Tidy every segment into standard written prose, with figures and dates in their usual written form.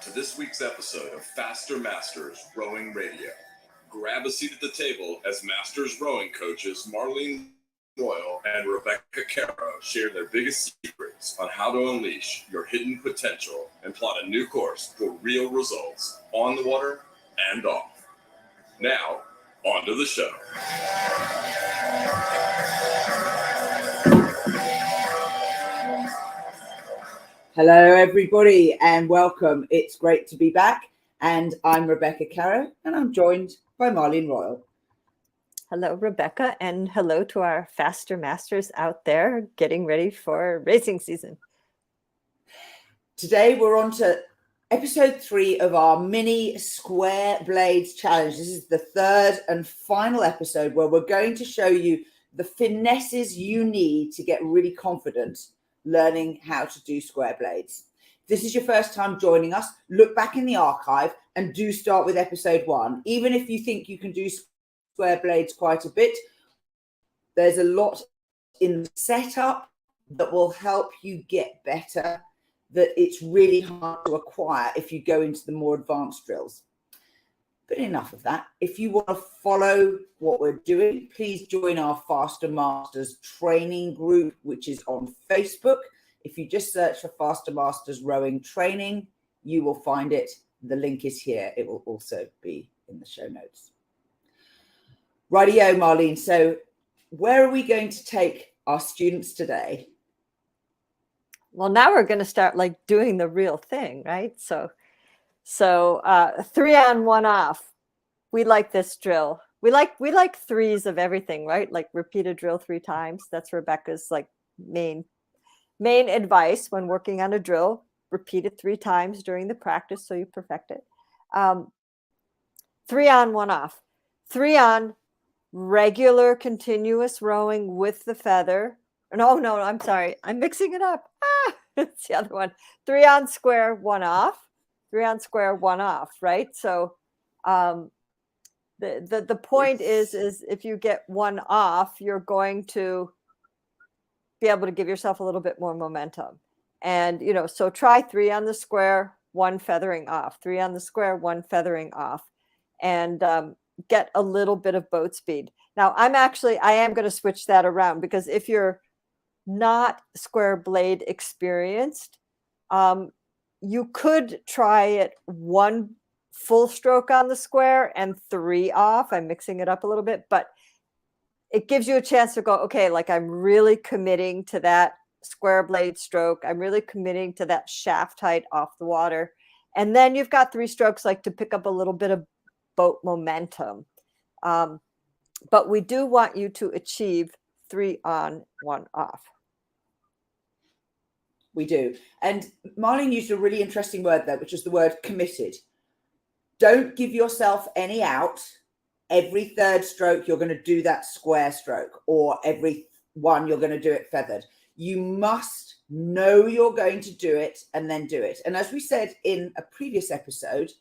to this week's episode of Faster Masters Rowing Radio. Grab a seat at the table as Masters rowing coaches Marlene Royal and Rebecca Caro share their biggest secrets on how to unleash your hidden potential and plot a new course for real results on the water and off. Now, on to the show. Hello, everybody, and welcome. It's great to be back, and I'm Rebecca Caro, and I'm joined by Marlene Royal. Hello, Rebecca, and hello to our Faster Masters out there getting ready for racing season. Today, we're on to episode 3 of our mini square blades challenge. This is the third and final episode where we're going to show you the finesses you need to get really confident learning how to do square blades. If this is your first time joining us, look back in the archive and do start with episode 1. Even if you think you can do square blades quite a bit, there's a lot in the setup that will help you get better, that it's really hard to acquire if you go into the more advanced drills. But enough of that. If you want to follow what we're doing, please join our Faster Masters training group, which is on Facebook. If you just search for Faster Masters Rowing Training, you will find it. The link is here. It will also be in the show notes. Rightio, Marlene. So where are we going to take our students today? Well, now we're going to start like doing the real thing, right? So 3 on, 1 off. We like this drill. We like threes of everything, right? Like repeat a drill 3 times. That's Rebecca's like main advice when working on a drill. Repeat it 3 times during the practice so you perfect it. 3 on, 1 off. 3 on, regular continuous rowing with the feather. No, I'm sorry. I'm mixing it up. It's the other one. 3 on square, 1 off. 3 on square, 1 off, right? So the point is if you get 1 off, you're going to be able to give yourself a little bit more momentum. And, so try 3 on the square, 1 feathering off, 3 on the square, 1 feathering off, and get a little bit of boat speed. Now, I am going to switch that around, because if you're not square blade experienced, you could try it 1 full stroke on the square and 3 off. I'm mixing it up a little bit, but it gives you a chance to go, okay, like I'm really committing to that square blade stroke. I'm really committing to that shaft height off the water. And then you've got 3 strokes like to pick up a little bit of boat momentum. But we do want you to achieve 3 on, 1 off. We do. And Marlene used a really interesting word there, which is the word committed. Don't give yourself any out. Every 3rd stroke, you're going to do that square stroke, or every 1, you're going to do it feathered. You must know you're going to do it and then do it. And as we said in a previous episode,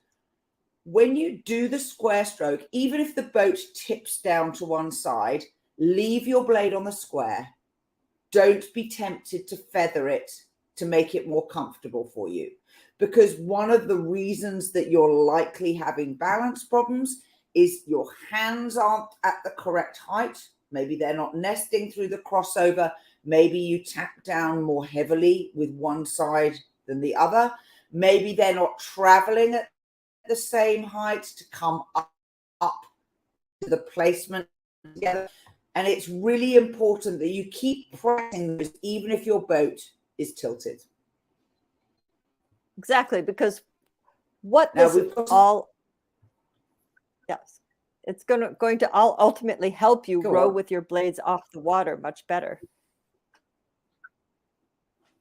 when you do the square stroke, even if the boat tips down to one side, leave your blade on the square. Don't be tempted to feather it to make it more comfortable for you. Because one of the reasons that you're likely having balance problems is your hands aren't at the correct height. Maybe they're not nesting through the crossover. Maybe you tap down more heavily with one side than the other. Maybe they're not traveling at the same height to come up to the placement together. And it's really important that you keep pressing this, even if your boat is tilted. Exactly, because what this it's going to ultimately help you row with your blades off the water much better.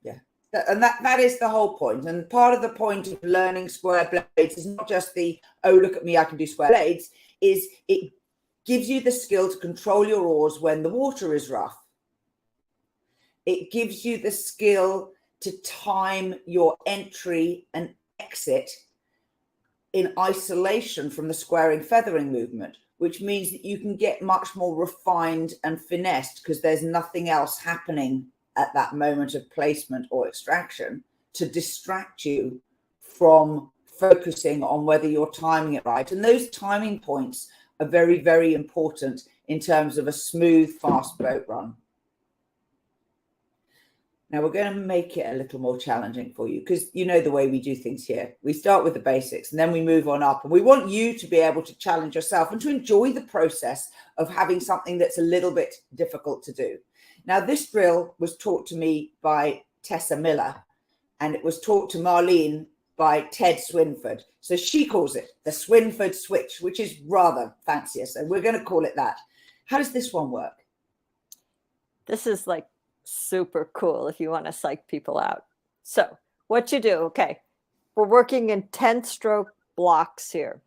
Yeah, and that is the whole point. And part of the point of learning square blades is not just the, oh, look at me, I can do square blades, is it gives you the skill to control your oars when the water is rough. It gives you the skill to time your entry and exit in isolation from the squaring feathering movement, which means that you can get much more refined and finessed because there's nothing else happening at that moment of placement or extraction to distract you from focusing on whether you're timing it right. And those timing points are very, very important in terms of a smooth, fast boat run. Now we're going to make it a little more challenging for you, because you know the way we do things here. We start with the basics and then we move on up, and we want you to be able to challenge yourself and to enjoy the process of having something that's a little bit difficult to do. Now, this drill was taught to me by Tessa Miller, and it was taught to Marlene by Ted Swinford. So she calls it the Swinford Switch, which is rather fancier. So we're going to call it that. How does this one work? This is like super cool if you want to psych people out. So what you do, okay, we're working in 10 stroke blocks here.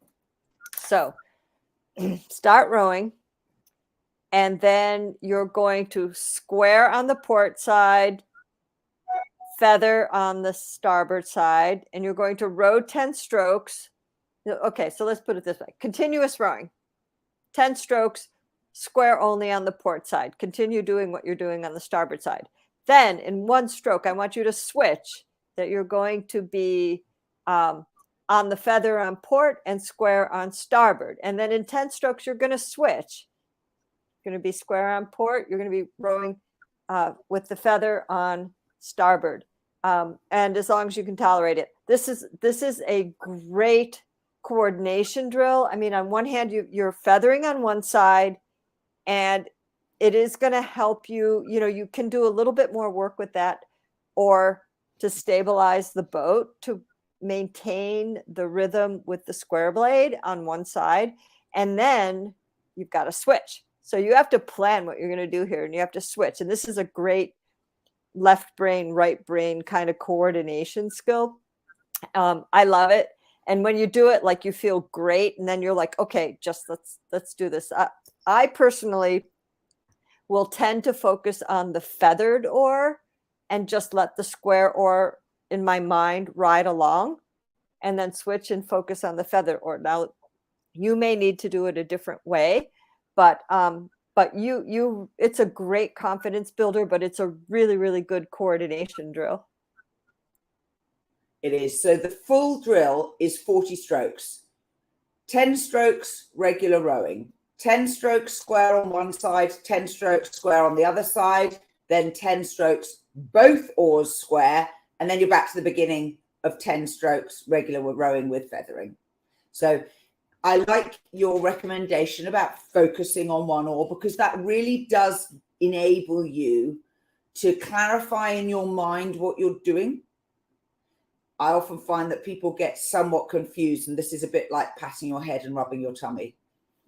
So start rowing, and then you're going to square on the port side, feather on the starboard side, and you're going to row 10 strokes. Okay, so let's put it this way. Continuous rowing, 10 strokes, square only on the port side. Continue doing what you're doing on the starboard side. Then in one stroke, I want you to switch that you're going to be on the feather on port and square on starboard. And then in 10 strokes, you're going to switch. You're going to be square on port. You're going to be rowing with the feather on starboard. And as long as you can tolerate it. This is a great coordination drill. I mean, on one hand, you're feathering on one side, and it is going to help you. You know, you can do a little bit more work with that, or to stabilize the boat, to maintain the rhythm with the square blade on one side. And then you've got to switch. So you have to plan what you're going to do here, and you have to switch. And this is a great left brain, right brain kind of coordination skill. I love it. And when you do it, like, you feel great. And then you're like, okay, just let's do this. I personally will tend to focus on the feathered oar and just let the square oar in my mind ride along, and then switch and focus on the feathered oar. Now, you may need to do it a different way, but you it's a great confidence builder, but it's a really, really good coordination drill. It is. So the full drill is 40 strokes, 10 strokes regular rowing, 10 strokes square on one side, 10 strokes square on the other side, then 10 strokes both oars square, and then you're back to the beginning of 10 strokes regular rowing with feathering. So I like your recommendation about focusing on one oar, because that really does enable you to clarify in your mind what you're doing. I often find that people get somewhat confused, and this is a bit like patting your head and rubbing your tummy.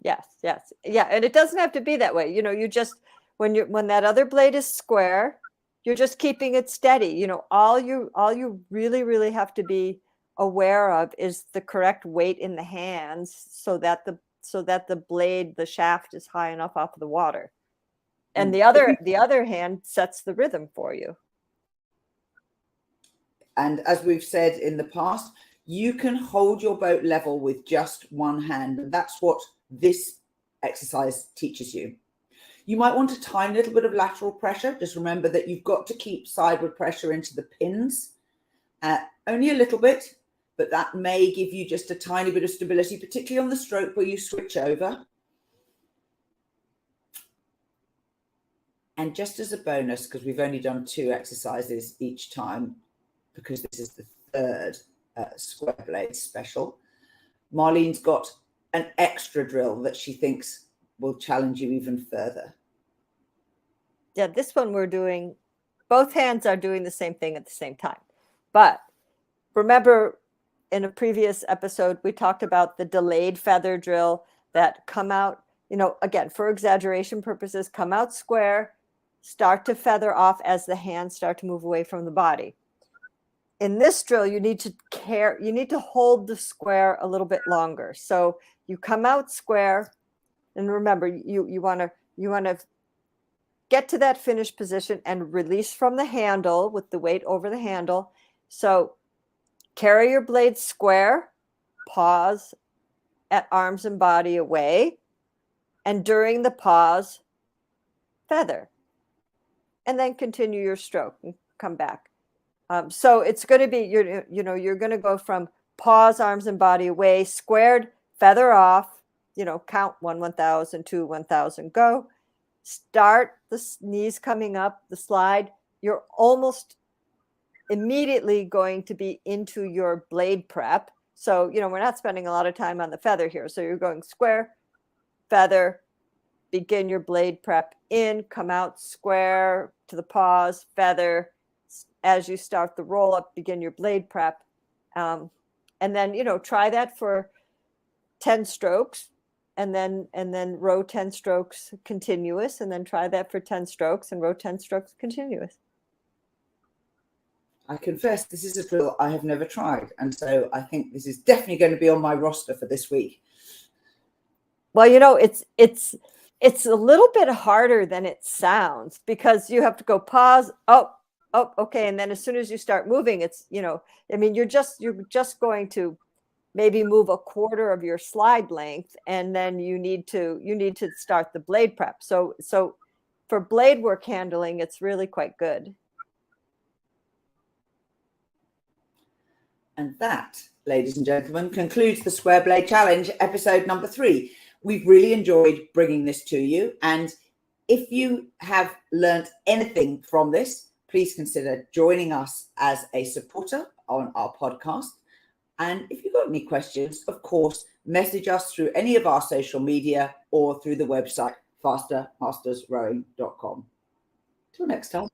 Yes. Yeah. And it doesn't have to be that way. You know, you just, when that other blade is square, you're just keeping it steady. You know, all you really, really have to be aware of is the correct weight in the hands, so that the blade, the shaft, is high enough off of the water. And the other hand sets the rhythm for you. And as we've said in the past, you can hold your boat level with just one hand. And that's what this exercise teaches you. You might want a tiny little bit of lateral pressure. Just remember that you've got to keep sideward pressure into the pins. Only a little bit, but that may give you just a tiny bit of stability, particularly on the stroke where you switch over. And just as a bonus, because we've only done 2 exercises each time, because this is the third square blade special, Marlene's got an extra drill that she thinks will challenge you even further. Yeah, this one we're doing, both hands are doing the same thing at the same time. But remember, in a previous episode, we talked about the delayed feather drill that come out, you know, again, for exaggeration purposes, come out square, start to feather off as the hands start to move away from the body. In this drill, you need to hold the square a little bit longer. So you come out square, and remember, you want to get to that finished position and release from the handle with the weight over the handle. So carry your blade square, pause at arms and body away, and during the pause, feather, and then continue your stroke and come back. So it's going to be, you're going to go from paws, arms, and body away, squared, feather off, count 1, 1,000, 2, 1,000, go. Start the knees coming up, the slide. You're almost immediately going to be into your blade prep. So, we're not spending a lot of time on the feather here. So you're going square, feather, begin your blade prep in, come out square to the paws, feather. As you start the roll up, begin your blade prep. And then, try that for 10 strokes and then row 10 strokes continuous, and then try that for 10 strokes and row 10 strokes continuous. I confess this is a drill I have never tried, and so I think this is definitely going to be on my roster for this week. Well, it's a little bit harder than it sounds, because you have to go pause. Oh, okay. And then as soon as you start moving, it's, you're just going to maybe move a quarter of your slide length, and then you need to start the blade prep. So for blade work handling, it's really quite good. And that, ladies and gentlemen, concludes the Square Blade Challenge, episode number 3. We've really enjoyed bringing this to you. And if you have learned anything from this, please consider joining us as a supporter on our podcast. And if you've got any questions, of course, message us through any of our social media or through the website, fastermastersrowing.com. Till next time.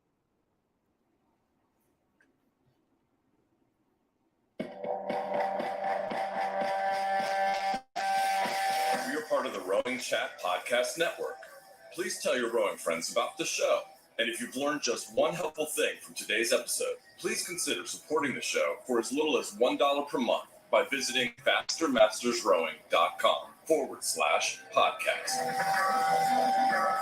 Part of the Rowing Chat Podcast Network. Please tell your rowing friends about the show. And if you've learned just one helpful thing from today's episode, please consider supporting the show for as little as $1 per month by visiting fastermastersrowing.com/podcast.